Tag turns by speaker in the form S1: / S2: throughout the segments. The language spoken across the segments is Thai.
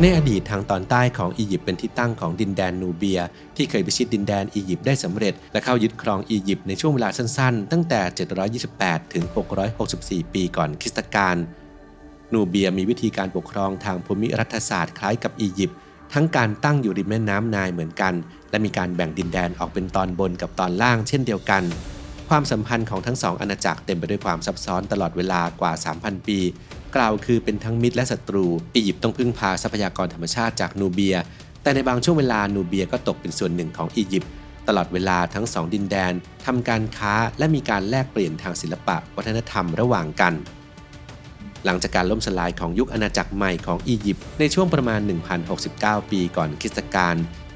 S1: ในอดีตทางตอนใต้ของอียิปต์เป็นที่ตั้งของดินแดนนูเบียที่เคยพิชิตดินแดนอียิปต์ได้สำเร็จและเข้ายึดครองอียิปต์ในช่วงเวลาสั้นๆตั้งแต่728ถึง664ปีก่อนคริสตกาลนูเบียมีวิธีการปกครองทางภูมิรัฐศาสตร์คล้ายกับอียิปต์ทั้งการตั้งอยู่ริมแม่น้ำไนล์เหมือนกันและมีการแบ่งดินแดนออกเป็นตอนบนกับตอนล่างเช่นเดียวกันความสัมพันธ์ของทั้งสองอาณาจักรเต็มไปด้วยความซับซ้อนตลอดเวลากว่า 3,000 ปีกล่าวคือเป็นทั้งมิตรและศัตรูอียิปต์ต้องพึ่งพาทรัพยากรธรรมชาติจากนูเบียแต่ในบางช่วงเวลานูเบียก็ตกเป็นส่วนหนึ่งของอียิปต์ตลอดเวลาทั้งสองดินแดนทำการค้าและมีการแลกเปลี่ยนทางศิลปะวัฒนธรรมระหว่างกันหลังจากการล่มสลายของยุคอาณาจักรใหม่ของอียิปต์ในช่วงประมาณ 1,069 ปีก่อนคริสตกาล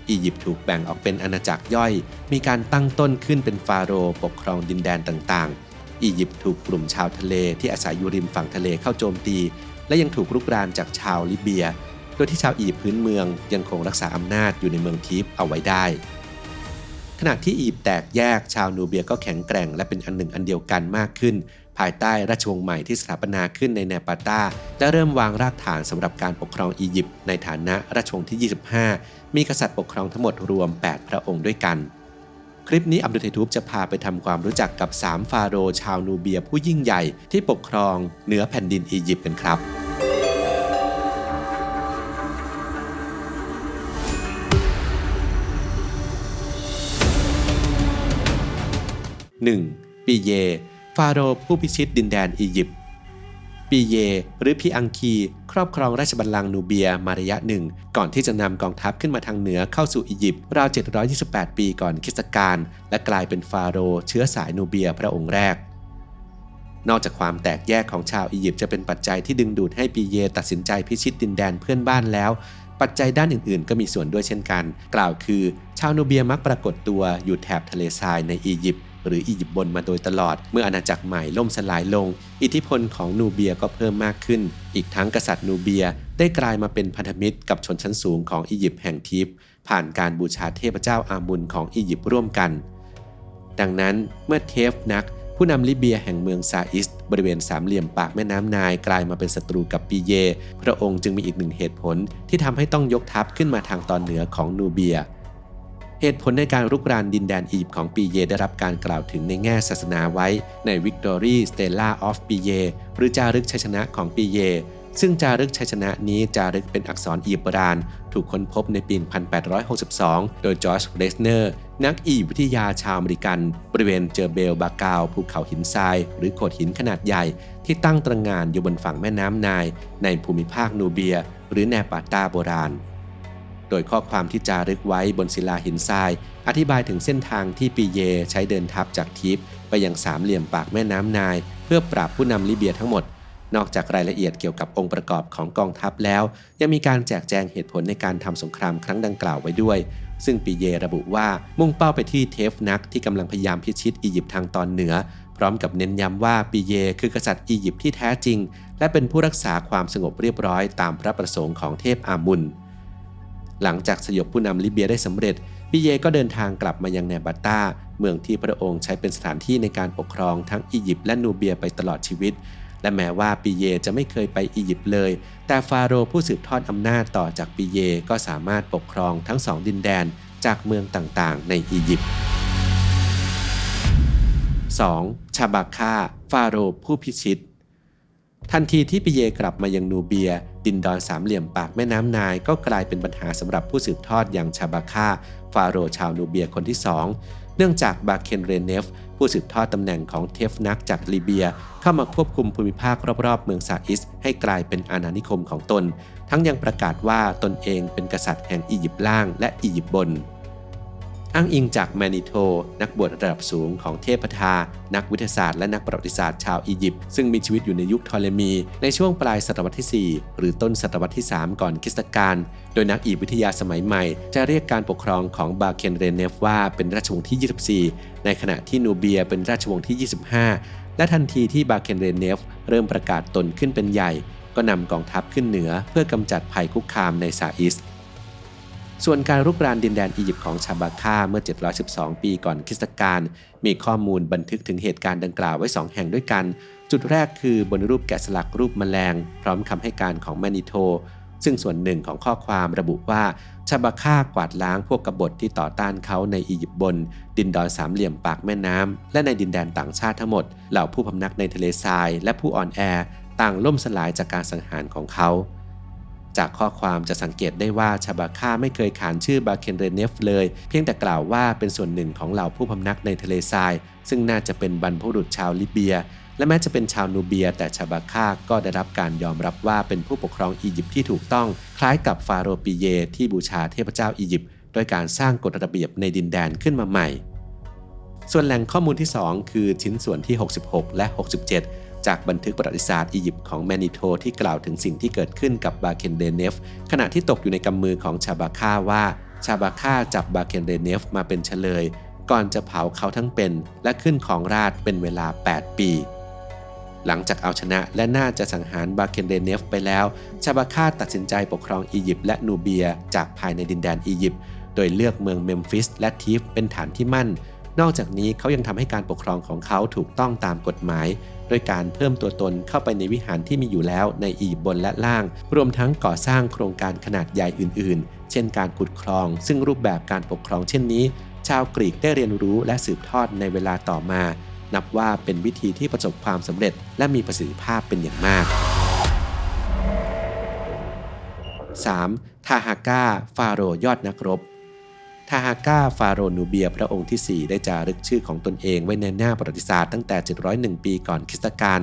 S1: อียิปต์ถูกแบ่งออกเป็นอาณาจักรย่อยมีการตั้งต้นขึ้นเป็นฟาโรห์ปกครองดินแดนต่างๆอียิปต์ถูกกลุ่มชาวทะเลที่อาศัยอยู่ริมฝั่งทะเลเข้าโจมตีและยังถูกรุกรานจากชาวลิเบียโดยที่ชาวอียิปต์พื้นเมืองยังคงรักษาอำนาจอยู่ในเมืองทิฟเอาไว้ได้ขณะที่อียิปต์แตกแยกชาวนูเบียก็แข็งแกร่งและเป็นอันหนึ่งอันเดียวกันมากขึ้นภายใต้ราชวงศ์ใหม่ที่สถาปนาขึ้นในเนปาตาและเริ่มวางรากฐานสำหรับการปกครองอียิปต์ในฐานะราชวงศ์ที่ 25 มีกษัตริย์ปกครองทั้งหมดรวม 8 พระองค์ด้วยกันคลิปนี้อับดุลไททูบจะพาไปทำความรู้จักกับ 3 ฟาโรห์ชาวนูเบียผู้ยิ่งใหญ่ที่ปกครองเหนือแผ่นดินอียิปต์กันครับ 1. ปีเยฟาโรห์ผู้พิชิตดินแดนอียิปต์ปีเยหรือพีอังคีครอบครองราชบัลลังก์นูเบียมาระยะหนึ่งก่อนที่จะนำกองทัพขึ้นมาทางเหนือเข้าสู่อียิปต์ราว728 ปีก่อนคริสตกาลและกลายเป็นฟาโรห์เชื้อสายนูเบียพระองค์แรกนอกจากความแตกแยกของชาวอียิปต์จะเป็นปัจจัยที่ดึงดูดให้ปีเยตัดสินใจพิชิตดินแดนเพื่อนบ้านแล้วปัจจัยด้านอื่นๆก็มีส่วนด้วยเช่นกันกล่าวคือชาวนูเบียมักปรากฏตัวอยู่แถบทะเลทรายในอียิปต์หรืออียิปต์บนมาโดยตลอดเมื่ออาณาจักรใหม่ล่มสลายลงอิทธิพลของนูเบียก็เพิ่มมากขึ้นอีกทั้งกษัตริย์นูเบียได้กลายมาเป็นพันธมิตรกับชนชั้นสูงของอียิปต์แห่งทิฟผ่านการบูชาเทพเจ้าอามุนของอียิปต์ร่วมกันดังนั้นเมื่อเทฟนักผู้นำลิเบียแห่งเมืองซาอิสบริเวณสามเหลี่ยมปากแม่น้ำไนล์กลายมาเป็นศัตรูกับปีเยพระองค์จึงมีอีกหนึ่งเหตุผลที่ทำให้ต้องยกทัพขึ้นมาทางตอนเหนือของนูเบียเหตุผลในการรุกรานดินแดนอียิปต์ของปีเยได้รับการกล่าวถึงในแง่ศาสนาไว้ใน Victory Stella of ปีเยหรือจารึกชัยชนะของปีเยซึ่งจารึกชัยชนะนี้จารึกเป็นอักษรอียิปต์โบราณถูกค้นพบในปี 1862 โดยจอร์จ เรสเนอร์นักอียิปต์วิทยาชาวอเมริกันบริเวณเจอเบลบากาวภูเขาหินทรายหรือโขดหินขนาดใหญ่ที่ตั้งตระหง่านอยู่บนฝั่งแม่น้ำไนล์ในภูมิภาคนูเบียหรือแนปาตาโบราณโดยข้อความที่จารึกไว้บนศิลาหินทรายอธิบายถึงเส้นทางที่ปีเยใช้เดินทัพจากทิฟไปยังสามเหลี่ยมปากแม่น้ำไนล์เพื่อปราบผู้นำลิเบียทั้งหมดนอกจากรายละเอียดเกี่ยวกับองค์ประกอบของกองทัพแล้วยังมีการแจกแจงเหตุผลในการทำสงครามครั้งดังกล่าวไว้ด้วยซึ่งปีเยระบุว่ามุ่งเป้าไปที่เทฟนักที่กำลังพยายามพิชิตอียิปต์ทางตอนเหนือพร้อมกับเน้นย้ำว่าปีเยคือกษัตริย์อียิปต์ที่แท้จริงและเป็นผู้รักษาความสงบเรียบร้อยตามพระประสงค์ของเทพอามุนหลังจากสยบผู้นำลิเบียได้สำเร็จปีเยก็เดินทางกลับมายังเนบาตาเมืองที่พระองค์ใช้เป็นสถานที่ในการปกครองทั้งอียิปต์และนูเบียไปตลอดชีวิตและแม้ว่าปีเยจะไม่เคยไปอียิปต์เลยแต่ฟาโรห์ผู้สืบทอดอำนาจต่อจากปีเยก็สามารถปกครองทั้งสองดินแดนจากเมืองต่างๆในอียิปต์ 2. ชาบาค่าฟาโรห์ผู้พิชิตทันทีที่ปีเยกลับมายังนูเบียดินดอนสามเหลี่ยมปากแม่น้ำไนล์ก็กลายเป็นปัญหาสำหรับผู้สืบทอดอย่างชาบาค่าฟาโรห์ชาวนูเบียคนที่2เนื่องจากบาเคนเรเนฟผู้สืบทอดตำแหน่งของเทฟนักจากลิเบียเข้ามาควบคุมภูมิภาครอบๆเมืองซาอิสให้กลายเป็นอาณานิคมของตนทั้งยังประกาศว่าตนเองเป็นกษัตริย์แห่งอียิปต์ล่างและอียิปต์บนอ้างอิงจากแมนิโทนักบวชระดับสูงของเทพทานักวิทยาศาสตร์และนักประวัติศาสตร์ชาวอียิปต์ซึ่งมีชีวิตอยู่ในยุคทอเลมีในช่วงปลายศตวรรษที่ 4 หรือต้นศตวรรษที่ 3 ก่อนคริสตกาลโดยนักอียิปต์วิทยาสมัยใหม่จะเรียกการปกครองของบาเคนเรเนฟว่าเป็นราชวงศ์ที่ 24ในขณะที่นูเบียเป็นราชวงศ์ที่ 25และทันทีที่บาเคนเรเนฟเริ่มประกาศตนขึ้นเป็นใหญ่ก็นำกองทัพขึ้นเหนือเพื่อกำจัดภัยคุกคามในซาอิสส่วนการรุกรานดินแดนอียิปต์ของชาบาค่าเมื่อ712ปีก่อนคริสตกาลมีข้อมูลบันทึกถึงเหตุการณ์ดังกล่าวไว้2แห่งด้วยกันจุดแรกคือบนรูปแกะสลักรูปแมลงพร้อมคำให้การของแมนิโท ซึ่งส่วนหนึ่งของข้อความระบุว่าชาบาค่ากวาดล้างพวกกบฏที่ต่อต้านเขาในอียิปต์บนดินดอนสามเหลี่ยมปากแม่น้ำและในดินแดนต่างชาติทั้งหมดเหล่าผู้พำนักในทะเลทรายและผู้อ่อนแอต่างล่มสลายจากการสังหารของเขาจากข้อความจะสังเกตได้ว่าชาบาค่าไม่เคยขานชื่อบาเคนเรเนฟเลยเพียงแต่กล่าวว่าเป็นส่วนหนึ่งของเหล่าผู้พำนักในทะเลทรายซึ่งน่าจะเป็นบรรพบุรุษชาวลิเบียและแม้จะเป็นชาวนูเบียแต่ชาบาค่าก็ได้รับการยอมรับว่าเป็นผู้ปกครองอียิปต์ที่ถูกต้องคล้ายกับฟาโรห์ปีเยที่บูชาเทพเจ้าอียิปต์โดยการสร้างกฎระเบียบในดินแดนขึ้นมาใหม่ส่วนแหล่งข้อมูลที่2คือชิ้นส่วนที่66และ67จากบันทึกประวัติศาสตร์อียิปต์ของแมนิโทที่กล่าวถึงสิ่งที่เกิดขึ้นกับบาเคนเดเนฟขณะที่ตกอยู่ในกำมือของชาบาค่าว่าชาบาค่าจับบาเคนเดเนฟมาเป็นเฉลยก่อนจะเผาเขาทั้งเป็นและขึ้นของราชย์เป็นเวลา8 ปีหลังจากเอาชนะและน่าจะสังหารบาเคนเดเนฟไปแล้วชาบาค่าตัดสินใจปกครองอียิปต์และนูเบียจากภายในดินแดนอียิปต์โดยเลือกเมืองเมมฟิสและทีฟเป็นฐานที่มั่นนอกจากนี้เขายังทำให้การปกครองของเขาถูกต้องตามกฎหมายโดยการเพิ่มตัวตนเข้าไปในวิหารที่มีอยู่แล้วในอียิปต์บนและล่างรวมทั้งก่อสร้างโครงการขนาดใหญ่อื่นๆเช่นการขุดคลองซึ่งรูปแบบการปกครองเช่นนี้ชาวกรีกได้เรียนรู้และสืบทอดในเวลาต่อมานับว่าเป็นวิธีที่ประสบความสำเร็จและมีประสิทธิภาพเป็นอย่างมาก 3. ทาฮาก้าฟาโรห์ยอดนักรบทาฮาก้าฟาโรห์นูเบียพระองค์ที่ 4ได้จารึกชื่อของตนเองไว้ในหน้าประวัติศาสตร์ตั้งแต่701 ปีก่อนคริสตกาล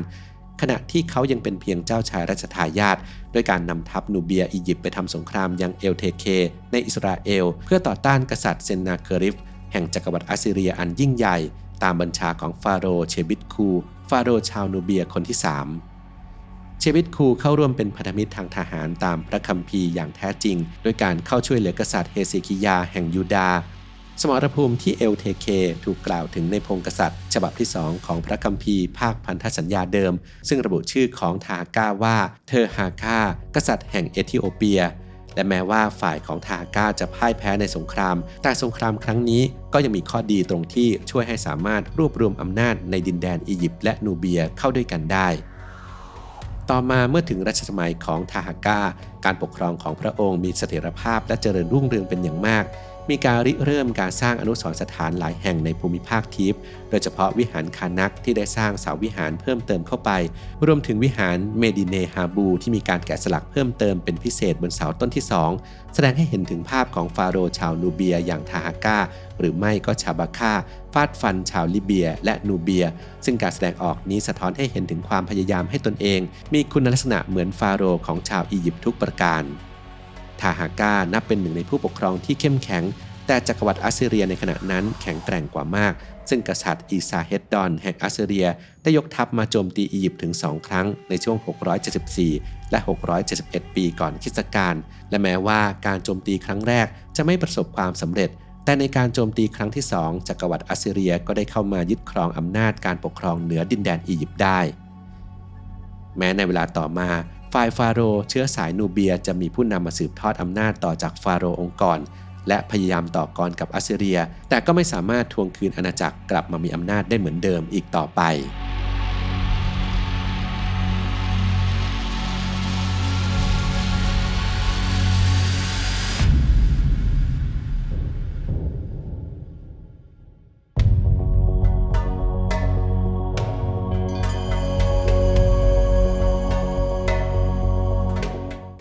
S1: ขณะที่เขายังเป็นเพียงเจ้าชายราชทายาทด้วยการนำทัพนูเบียอียิปต์ไปทำสงครามยังเอลเทเคในอิสราเอลเพื่อต่อต้านกษัตริย์เซนนาเคริฟแห่งจักรวรรดิอัสซีเรียอันยิ่งใหญ่ตามบัญชาของฟาโรห์เชบิตคูฟาโรห์ชาวนูเบียคนที่ 3เชบิตคูเข้าร่วมเป็นพันธมิตรทางทหารตามพระคัมภีร์อย่างแท้จริงโดยการเข้าช่วยเหลือกษัตริย์เฮเซคิยาแห่งยูดาห์สมรภูมิที่เอลเทเคถูกกล่าวถึงในพงศ์กษัตริย์ฉบับที่ 2ของพระคัมภีร์ภาคพันธสัญญาเดิมซึ่งระบุชื่อของทาฮาก้าว่าเทอร์ฮาก้ากษัตริย์แห่งเอธิโอเปียและแม้ว่าฝ่ายของทาฮาก้าจะพ่ายแพ้ในสงครามแต่สงครามครั้งนี้ก็ยังมีข้อดีตรงที่ช่วยให้สามารถรวบรวมอำนาจในดินแดนอียิปต์และนูเบียเข้าด้วยกันได้ต่อมาเมื่อถึงรัชสมัยของทาฮาก้าการปกครองของพระองค์มีเสถียรภาพและเจริญรุ่งเรืองเป็นอย่างมากมีการริเริ่มการสร้างอนุสรณ์สถานหลายแห่งในภูมิภาคทิพย์โดยเฉพาะวิหารคานักที่ได้สร้างเสาวิหารเพิ่มเติมเข้าไปรวมถึงวิหารเมดิเนฮาบูที่มีการแกะสลักเพิ่มเติมเป็นพิเศษบนเสาต้นที่ 2แสดงให้เห็นถึงภาพของฟาโรห์ชาวนูเบียอย่างทาฮาก้าหรือไม่ก็ชาบาค่าฟาดฟันชาวลิเบียและนูเบียซึ่งการแสดงออกนี้สะท้อนให้เห็นถึงความพยายามให้ตนเองมีคุณลักษณะเหมือนฟาโรห์ของชาวอียิปต์ทุกประการทาฮาก้านับเป็นหนึ่งในผู้ปกครองที่เข้มแข็งแต่จักรวรรดิอัสซีเรียในขณะนั้นแข็งแกร่งกว่ามากซึ่งกษัตริย์อีซาเฮดดอนแห่งอัสซีเรียได้ยกทัพมาโจมตีอียิปต์ถึง2ครั้งในช่วง674และ671ปีก่อนคริสตกาลและแม้ว่าการโจมตีครั้งแรกจะไม่ประสบความสำเร็จแต่ในการโจมตีครั้งที่2จักรวรรดิอัสซีเรียก็ได้เข้ามายึดครองอำนาจการปกครองเหนือดินแดนอียิปต์ได้แม้ในเวลาต่อมาฝ่ายฟาโรห์เชื้อสายนูเบียจะมีผู้นำมาสืบทอดอำนาจต่อจากฟาโรห์องค์กรและพยายามต่อกรกับอัสซีเรียแต่ก็ไม่สามารถทวงคืนอาณาจักรกลับมามีอำนาจได้เหมือนเดิมอีกต่อไป